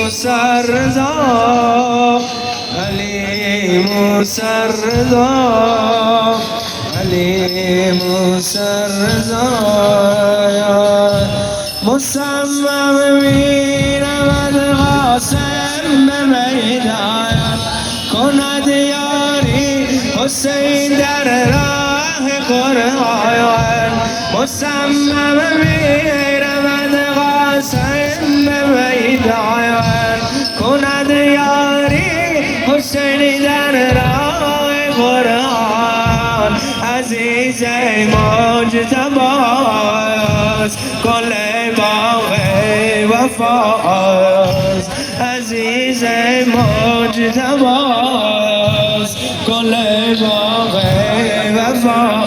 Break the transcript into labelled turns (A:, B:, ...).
A: مسرزا علی مسرزا علی مسرزا مصمم میرود قاسم به میدان کند یاری حسین در راه قرآن مصمم میرود قاسم به میدان کند یاری حسین در راه قرآن عزیز مجتباست گل باغ وفاست عزیز مجتباست گل باغ وفاست